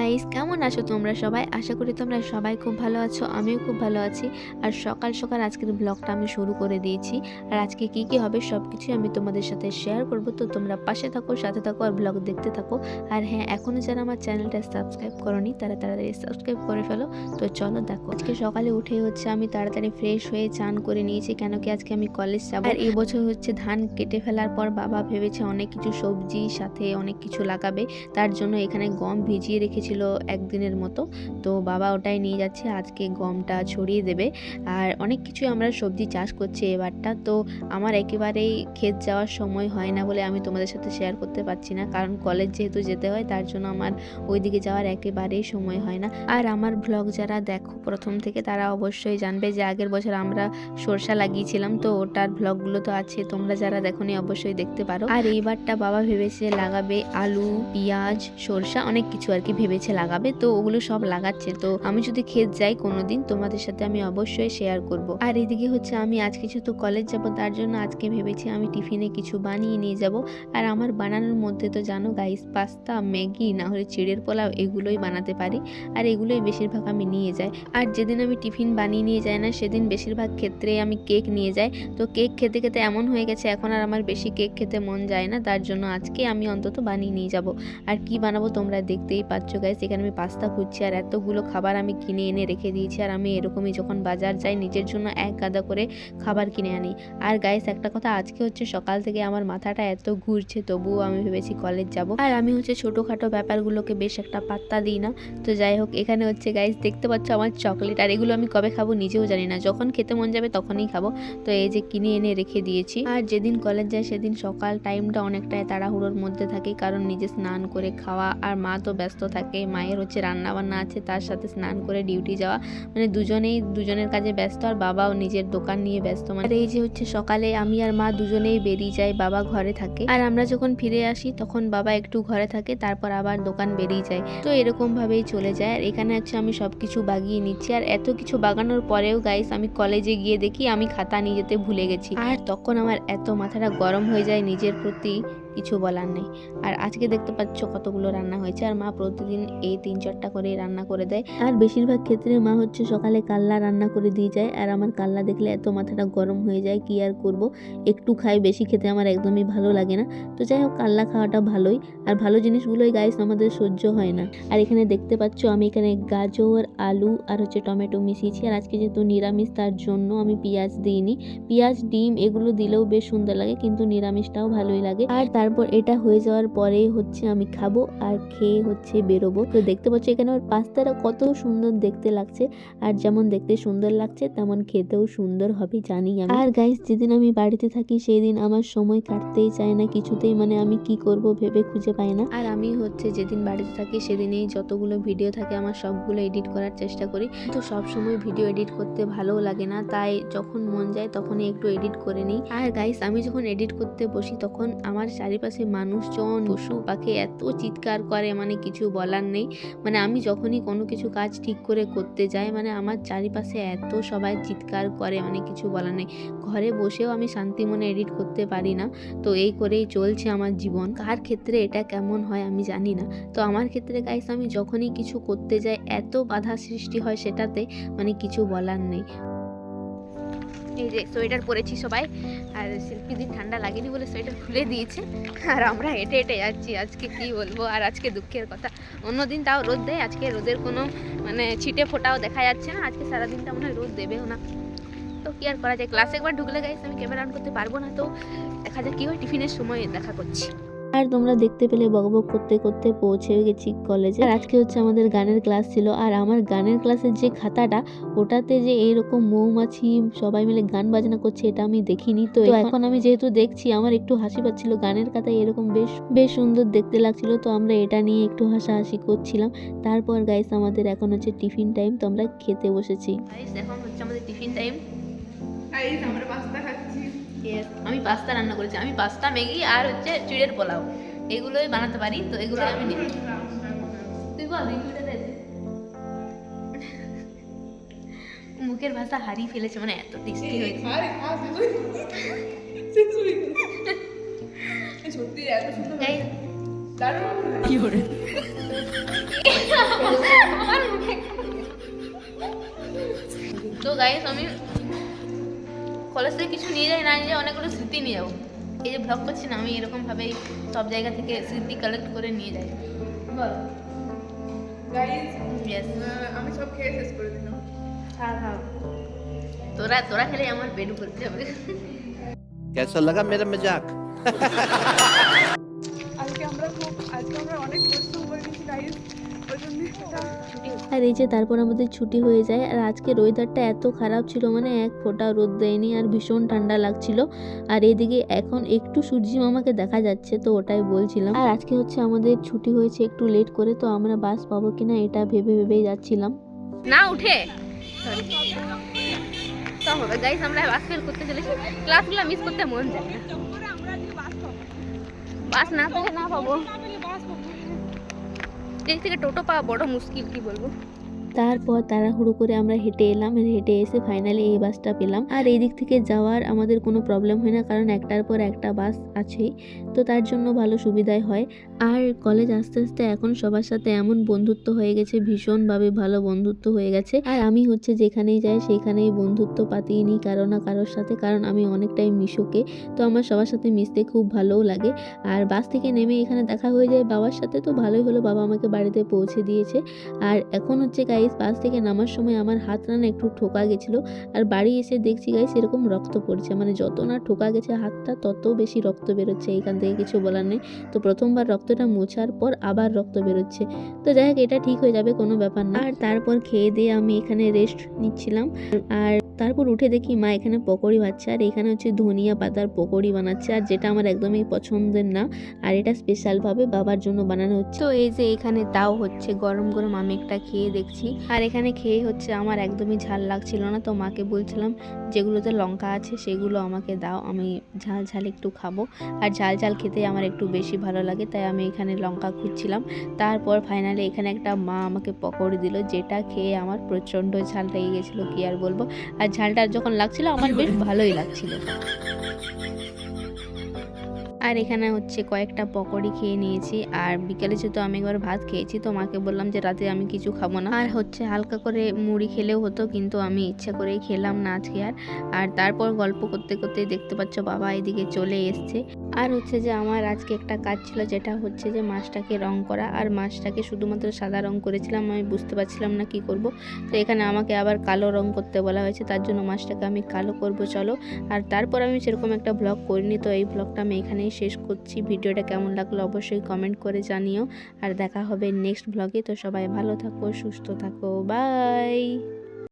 Guys, কেমন আছো তোমরা সবাই? আশা করি তোমরা সবাই খুব ভালো আছো। আমিও খুব ভালো আছি। আর সকাল সকাল আজকের ব্লগটা আমি শুরু করে দিয়েছি। আর আজকে কি কি হবে সবকিছু আমি তোমাদের সাথে শেয়ার করব। তো তোমরা পাশে থাকো, সাথে থাকো আর ব্লগ দেখতে থাকো। আর হ্যাঁ, এখনো যারা আমার চ্যানেলটা সাবস্ক্রাইব করোনি তারা তাড়াতাড়ি সাবস্ক্রাইব করে ফেলো। তো চলো দেখো, আজকে সকালে উঠে আমি তাড়াতাড়ি ফ্রেশ হয়ে চান করে নিয়েছি, কেন কি আজকে আমি কলেজ যাব। আর এই বছর ধান কেটে ফেলার পর বাবা ভেবেছে অনেক কিছু সবজি সাথে অনেক কিছু লাগাবে। তার জন্য এখানে গম ভিজিয়ে রেখেছিল একদিনের মতো, তো বাবা ওটাই নিয়ে যাচ্ছে, আজকে গমটা ছড়িয়ে দেবে। আর অনেক কিছু আমরা সবজি চাষ করছি এবারটা। তো আমার একেবারেই ক্ষেত যাওয়ার সময় হয় না বলে আমি তোমাদের সাথে শেয়ার করতে পারছি না, কারণ কলেজ যেহেতু যেতে হয় তার জন্য আমার ওইদিকে যাওয়ার একেবারেই সময় হয় না। আর আমার ব্লগ যারা দেখো প্রথম থেকে তারা অবশ্যই জানবে যে আগের বছর আমরা সরষা লাগিয়েছিলাম, তো ওটার ব্লগগুলো তো আছে, তোমরা যারা দেখোনি অবশ্যই দেখতে পারো। আর এইবারটা বাবা ভেবেছে লাগাবে আলু, পেঁয়াজ, সরষা, অনেক কিছু আর কি ভেবেছে লাগাবে। তো ওগুলো সব লাগাচ্ছে। তো আমি যদি ক্ষেত যাই কোনোদিন তোমাদের সাথে আমি অবশ্যই শেয়ার করব। আর এদিকে আমি আজকে যেহেতু কলেজ যাব তার জন্য আজকে ভেবেছি আমি টিফিনে কিছু বানিয়ে নিয়ে যাব। আর আমার বানানোর মধ্যে তো জানো গাইস, পাস্তা, ম্যাগি, না হলে চিড়ের পোলাও, এগুলোই বানাতে পারি। আর এগুলোই বেশিরভাগ আমি নিয়ে যাই। আর যেদিন আমি টিফিন বানিয়ে নিয়ে যাই না, সেদিন বেশিরভাগ ক্ষেত্রে আমি কেক নিয়ে যাই। তো কেক খেতে খেতে এমন হয়ে গেছে এখন আর আমার বেশি কেক খেতে মন যায় না, তার জন্য আজকে আমি অন্তত বানিয়ে নিয়ে যাব। আর কি বানাবো তোমরা দেখতেই পাচ্ছ গাইস, এখানে আমি পাস্তা খুঁজছি আর এতগুলো খাবার আমি কিনে এনে রেখে দিয়েছি। আর আমি এরকমই যখন বাজার যাই নিজের জন্য এক গাদা করে খাবার কিনে আনি। আর গাইস একটা কথা, আজকে সকাল থেকে আমার মাথাটা এত ঘুরছে, তবুও আমি ভেবেছি কলেজ যাব। আর আমি ছোটোখাটো ব্যাপারগুলোকে বেশ একটা পাত্তা দিই না। তো যাই হোক, এখানে গাইস দেখতে পাচ্ছ আমার চকলেট। আর এগুলো আমি কবে খাবো নিজেও জানি না, যখন খেতে মন যাবে তখনই খাবো। তো এই যে কিনে এনে রেখে দিয়েছি। আর যেদিন কলেজ যায় সেদিন সকাল টাইমটা অনেকটাই তাড়াহুড়োর মধ্যে থাকে, কারণ নিজে স্নান করে খাওয়া, আর মা তো ব্যস্ত থাকে, মায়ের রান্না বান্না আছে, তার সাথে স্নান করে ডিউটি যাওয়া, মানে দুজনের কাজে ব্যস্ত। আর বাবাও নিজের দোকান নিয়ে ব্যস্ত। মানে এই যে সকালে আমি আর মা দুজনেই বেরিয়ে যাই, বাবা ঘরে থাকে। আর আমরা যখন ফিরে আসি তখন বাবা একটু ঘরে থাকে, তারপর আবার দোকান বেরিয়ে যায়। তো এরকম ভাবেই চলে যায়। আর এখানে আমি সবকিছু বাগিয়ে নিচ্ছি। আর এত কিছু বাগানোর পরেও গাইস আমি কলেজে গিয়ে দেখি আমি খাতা নিয়ে যেতে ভুলে গেছি। আর তখন আমার এত মাথাটা গরম হয়ে যায়, নিজের প্রতি কিছু বলার নেই। আর আজকে দেখতে পাচ্ছ কতগুলো রান্না হয়েছে। আর মা প্রতিদিন এই 3-4টা করে রান্না করে দেয়। আর বেশিরভাগ ক্ষেত্রে মা সকালে কাল্লা রান্না করে দিয়ে যায়। আর আমার কাল্লা দেখলে এত মাথাটা গরম হয়ে যায়, কি আর করব, একটু খাই, বেশি খেতে আমার একদমই ভালো লাগে না। তো যাই হোক, কাল্লা খাওয়াটা ভালোই। আর ভালো জিনিসগুলোই গাইস আমাদের সহ্য হয় না। আর এখানে দেখতে পাচ্ছ আমি এখানে গাজর, আলু আর টমেটো মিশিয়েছি। আর আজকে যেহেতু নিরামিষ তার জন্য আমি পেঁয়াজ দিইনি। পেঁয়াজ, ডিম এগুলো দিলেও বেশ সুন্দর লাগে, কিন্তু নিরামিষটাও ভালোই লাগে। আর তারপর এটা হয়ে যাওয়ার পরে আমি খাবো আর খেয়ে বেরোবো। তো দেখতে পাচ্ছ এখানে আমার পাস্তাটা কত সুন্দর দেখতে লাগছে। আর যেমন দেখতে সুন্দর লাগছে তেমন খেতেও সুন্দর হবে জানি আমি। আর গাইস, যেদিন আমি বাড়িতে থাকি সেই দিন আমার সময় কাটতেই চায় না কিছুতেই, মানে আমি কি করব ভেবে খুঁজে পাই না। আর আমি যেদিন বাড়িতে থাকি সেদিনেই যতগুলো ভিডিও থাকে আমার সবগুলো এডিট করার চেষ্টা করি, তো সব সময় ভিডিও এডিট করতে ভালোও লাগে না, তাই যখন মন যায় তখনই একটু এডিট করে নিই। আর গাইস, আমি যখন এডিট করতে বসি তখন আমার চারিপাশে মানুষজন, পশু পাখি এত চিৎকার করে, মানে কিছু বলার নেই। মানে আমি যখনই কোনো কিছু কাজ ঠিক করে করতে যাই, মানে আমার চারিপাশে এত সবাই চিৎকার করে, মানে কিছু বলার নেই। ঘরে বসেও আমি শান্তি মনে এডিট করতে পারি না। তো এই করেই চলছে আমার জীবন। কার ক্ষেত্রে এটা কেমন হয় আমি জানি না। তো আমার ক্ষেত্রে গাইস আমি যখনই কিছু করতে যাই এত বাধা সৃষ্টি হয় সেটাতে, মানে কিছু বলার নেই। এই যে সোয়েটার পরেছি সবাই, আর শিল্পীদিন ঠান্ডা লাগেনি বলে সোয়েটার খুলে দিয়েছে। আর আমরা হেঁটে হেঁটে যাচ্ছি। আজকে কি বলবো, আর আজকে দুঃখের কথা, অন্যদিন তাও রোদ দেয়, আজকে রোদের কোনো মানে ছিটে ফোটাও দেখা যাচ্ছে না। আজকে সারাদিনটা মনে হয় রোদ দেবেও না। তো কি আর করা যায়, ক্লাসে একবার ঢুকলে গাইস আমি ক্যামেরা অন করতে পারবো না। তো দেখা যাক কি হয়, টিফিনের সময় দেখা করছি। আর তোমরা দেখতে পেলে বকবক করতে করতে পৌঁছে গেছি কলেজে। আর আজকে আমাদের গানের ক্লাস ছিল। আর আমার গানের ক্লাসের যে খাতাটা, ওটাতে যে এইরকম মৌমাছি সবাই মিলে গান বাজনা করছে এটা আমি দেখিনি। তো এখন আমি যেহেতু দেখছি আমার একটু হাসি পাচ্ছিল, গানের খাতায় এরকম বেশ বেশ সুন্দর দেখতে লাগছিল। তো আমরা এটা নিয়ে একটু হাসাহাসি করছিলাম। তারপর গাইস আমাদের এখন টিফিন টাইম, তো আমরা খেতে বসেছি। গাইস এখন আমাদের টিফিন টাইম। আমরা পাস্তা খাচ্ছি। আমি পাস্তা রান্না করেছি, আমি পাস্তা, ম্যাগি আর চিড়ের পোলাও এগুলোই বানাতে পারি। তো এগুলো আমি তুই বল মুখের ভাষা হারিয়ে ফেলেছে, মানে এত টেস্টি হয়েছে। আমি কলেজ থেকে কিছু নিয়ে যাই না, নিয়ে যাই অনেকগুলো স্মৃতি নিয়ে যাবো। এই যে ব্লগ করছি না, আমি এরকমভাবেই সব জায়গা থেকে স্মৃতি কালেক্ট করে নিয়ে যাই। বল গাইস, ইয়েস, আমি সব খেয়ে শেষ করে দিলাম। হ্যাঁ, তোরা তোরা খেলে আমার পেট ভরতে হবে। कैसा लगा मेरा मजाक? আজকে আমরা অনেক পরিশ্রম করে গেছি গাইস, ওই জন্য আর এই যে তারপর আমাদের ছুটি হয়ে যায়। আর আজকের ওয়েদারটা এত খারাপ ছিল, মানে এক ফোঁটা রোদ দেয়নি আর ভীষণ ঠান্ডা লাগছিল। আর এদিকে এখন একটু সূর্যি মামাকে দেখা যাচ্ছে, তো ওটাই বলছিলাম। আর আজকে হচ্ছে আমাদের ছুটি হয়েছে একটু লেট করে, তো আমরা বাস পাবো কিনা এটা ভেবেই যাচ্ছিলাম। না উঠে তো হবে গাইস, আমরা বাস ফেল করতে চলেছি। ক্লাসগুলো মিস করতে মন যায় না, বাস না পেলে না পাবো। এই থেকে টোটো পাওয়া বড় মুশকিল, কি বলবো। তারপর তাড়াহুড়ো করে আমরা হেঁটে এলাম, হেঁটে এসে ফাইনালি এই বাসটা পেলাম। আর এই দিক থেকে যাওয়ার আমাদের কোনো প্রবলেম হয় না, কারণ একটার পর একটা বাস আছেই, তো তার জন্য ভালো সুবিধাই হয়। আর কলেজ আস্তে আস্তে এখন সবার সাথে এমন বন্ধুত্ব হয়ে গেছে, ভীষণভাবে ভালো বন্ধুত্ব হয়ে গেছে। আর আমি হচ্ছে যেখানেই যাই সেখানেই বন্ধুত্ব পাতিয়ে নিই কারো না কারোর সাথে, কারণ আমি অনেকটাই মিশুকে, তো আমার সবার সাথে মিশতে খুব ভালোও লাগে। আর বাস থেকে নেমে এখানে দেখা হয়ে যায় বাবার সাথে, তো ভালোই হলো, বাবা আমাকে বাড়িতে পৌঁছে দিয়েছে। আর এখন হচ্ছে গাইস বাস থেকে নামার সময় আমার হাতটা না একটু ঠোকা গেছিলো, আর বাড়ি এসে দেখছি গাইস এরকম রক্ত পড়ছে, মানে যত না ঠোকা গেছে হাতটা তত বেশি রক্ত বেরোচ্ছে, এখান থেকে কিছু বলার নেই। তো প্রথমবার রক্তটা মোছার পর আবার রক্ত বেরোচ্ছে, তো যাই হোক এটা ঠিক হয়ে যাবে, কোনো ব্যাপার না। আর তারপর খেয়ে দিয়ে আমি এখানে রেস্ট নিচ্ছিলাম। আর তারপর উঠে দেখি মা এখানে পকোড়ি ভাজছে, আর এখানে হচ্ছে ধনিয়া পাতার পকোড়ি বানাচ্ছে, আর যেটা আমার একদমই পছন্দের না, আর এটা স্পেশালভাবে বাবার জন্য বানানো হচ্ছে। তো এই যে এখানে তাও হচ্ছে গরম গরম আমি একটা খেয়ে দেখছি, আর এখানে খেয়ে হচ্ছে আমার একদমই ঝাল লাগছিল না, তো মাকে বলছিলাম যেগুলোতে লঙ্কা আছে সেগুলো আমাকে দাও, আমি ঝাল ঝাল একটু খাবো। আর ঝাল ঝাল খেতে আমার একটু বেশি ভালো লাগে, তাই আমি এখানে লঙ্কা খুঁজছিলাম। তারপর ফাইনালি এখানে একটা মা আমাকে পকোড়ি দিল, যেটা খেয়ে আমার প্রচণ্ড ঝাল লেগে গেছিলো, কি আর বলবো। আর ঝালটা যখন লাগছিল আমার বেশ ভালোই লাগছিল। আর এখানে হচ্ছে কয়েকটা পকোড়ি খেয়ে নিয়েছি, আর বিকেলে যেহেতু আমি একবার ভাত খেয়েছি, তো মাকে বললাম যে রাতে আমি কিছু খাবো না, আর হচ্ছে হালকা করে মুড়ি খেলেও হতো, কিন্তু আমি ইচ্ছা করেই খেলাম না আজকে। আর তারপর গল্প করতে করতে দেখতে পাচ্ছ বাবা এদিকে চলে এসছে। আর হচ্ছে যে আমার আজকে একটা কাজ ছিল, যেটা হচ্ছে যে মাছটাকে রং করা, আর মাছটাকে শুধুমাত্র সাদা রং করেছিলাম, আমি বুঝতে পারছিলাম না কি করব, তো এখানে আমাকে আবার কালো রং করতে বলা হয়েছে, তার জন্য মাছটাকে আমি কালো করব চলো। আর তারপর আমি সেরকম একটা ব্লগ করিনি, তো এই ব্লগটা আমি এখানেই শেষ করছি। ভিডিওটা কেমন লাগলো অবশ্যই কমেন্ট করে জানিও, আর দেখা হবে নেক্সট ব্লগে। তো সবাই ভালো থাকো, সুস্থ থাকো, বাই।